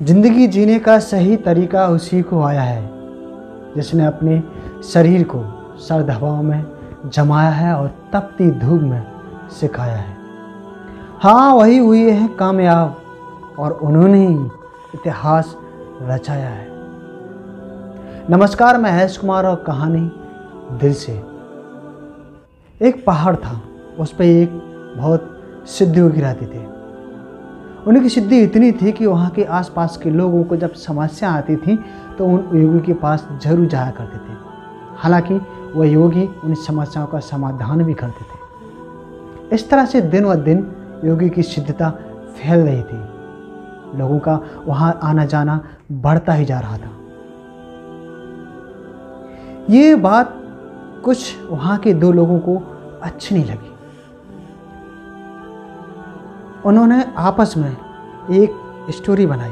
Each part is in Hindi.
जिंदगी जीने का सही तरीका उसी को आया है जिसने अपने शरीर को सर्द हवाओं में जमाया है और तपती धूप में सिखाया है। हाँ, वही हुए हैं कामयाब और उन्होंने ही इतिहास रचाया है। नमस्कार, मैं महेश कुमार और कहानी दिल से। एक पहाड़ था, उस पर एक बहुत सिद्ध योगी रहते थे। उनकी सिद्धि इतनी थी कि वहाँ के आसपास के लोगों को जब समस्या आती थी तो उन योगी के पास जरूर जाया करते थे। हालांकि वह योगी उन समस्याओं का समाधान भी करते थे। इस तरह से दिन व दिन योगी की सिद्धता फैल रही थी। लोगों का वहाँ आना जाना बढ़ता ही जा रहा था। ये बात कुछ वहाँ के दो लोगों को अच्छी नहीं लगी। उन्होंने आपस में एक स्टोरी बनाई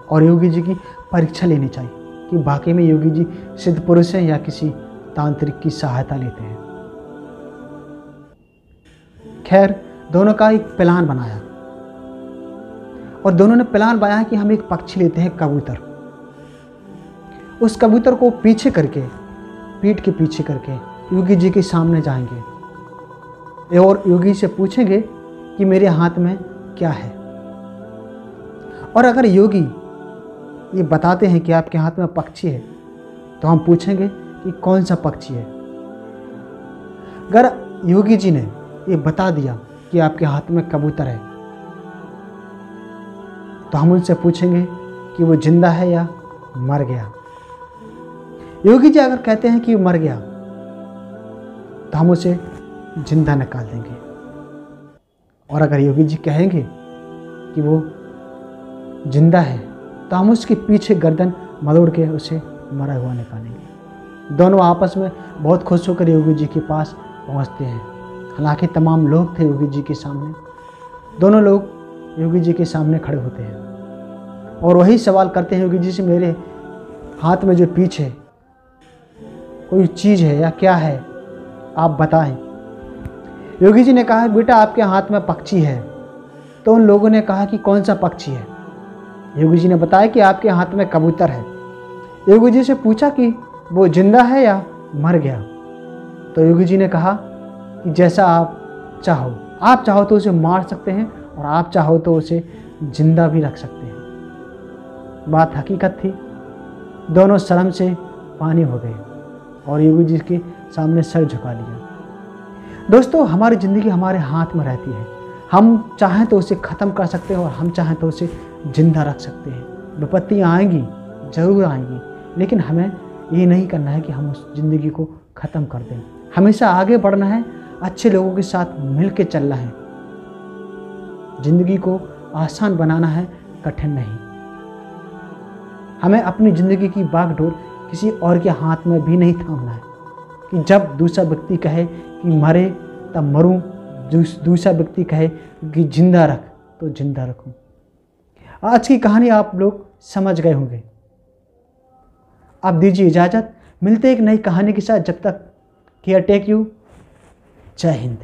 और योगी जी की परीक्षा लेनी चाहिए कि वाकई में योगी जी सिद्ध पुरुष हैं या किसी तांत्रिक की सहायता लेते हैं। खैर, दोनों का एक प्लान बनाया और दोनों ने प्लान बनाया कि हम एक पक्षी लेते हैं, कबूतर। उस कबूतर को पीछे करके, पीठ के पीछे करके योगी जी के सामने जाएंगे और योगी से पूछेंगे कि मेरे हाथ में क्या है। और अगर योगी ये बताते हैं कि आपके हाथ में पक्षी है तो हम पूछेंगे कि कौन सा पक्षी है। अगर योगी जी ने ये बता दिया कि आपके हाथ में कबूतर है तो हम उनसे पूछेंगे कि वो जिंदा है या मर गया। योगी जी अगर कहते हैं कि वो मर गया तो हम उसे जिंदा निकाल देंगे। और अगर योगी जी कहेंगे कि वो जिंदा है तो हम उसके पीछे गर्दन मरोड़ के उसे मरा हुआ निकालेंगे। दोनों आपस में बहुत खुश होकर योगी जी के पास पहुंचते हैं। हालांकि तमाम लोग थे योगी जी के सामने। दोनों लोग योगी जी के सामने खड़े होते हैं और वही सवाल करते हैं योगी जी से, मेरे हाथ में जो पीछे कोई चीज़ है या क्या है, आप बताएं। योगी जी ने कहा, बेटा आपके हाथ में पक्षी है। तो उन लोगों ने कहा कि कौन सा पक्षी है। योगी जी ने बताया कि आपके हाथ में कबूतर है। योगी जी से पूछा कि वो जिंदा है या मर गया। तो योगी जी ने कहा कि जैसा आप चाहो तो उसे मार सकते हैं और आप चाहो तो उसे जिंदा भी रख सकते हैं। बात हकीकत थी। दोनों शर्म से पानी हो गए और योगी जी के सामने सर झुका लिया। दोस्तों, हमारी ज़िंदगी हमारे हाथ में रहती है। हम चाहें तो उसे ख़त्म कर सकते हैं और हम चाहें तो उसे जिंदा रख सकते हैं। विपत्तियाँ आएंगी, ज़रूर आएंगी, लेकिन हमें ये नहीं करना है कि हम उस ज़िंदगी को ख़त्म कर दें। हमेशा आगे बढ़ना है, अच्छे लोगों के साथ मिल के चलना है। ज़िंदगी को आसान बनाना है, कठिन नहीं। हमें अपनी ज़िंदगी की बागडोर किसी और के हाथ में भी नहीं थामना है कि जब दूसरा व्यक्ति कहे कि मरे तब मरूं, दूसरा व्यक्ति कहे कि जिंदा रख तो जिंदा रखूं। आज की कहानी आप लोग समझ गए होंगे। अब दीजिए इजाज़त, मिलते एक नई कहानी के साथ। जब तक केयर टेक यू। जय हिंद।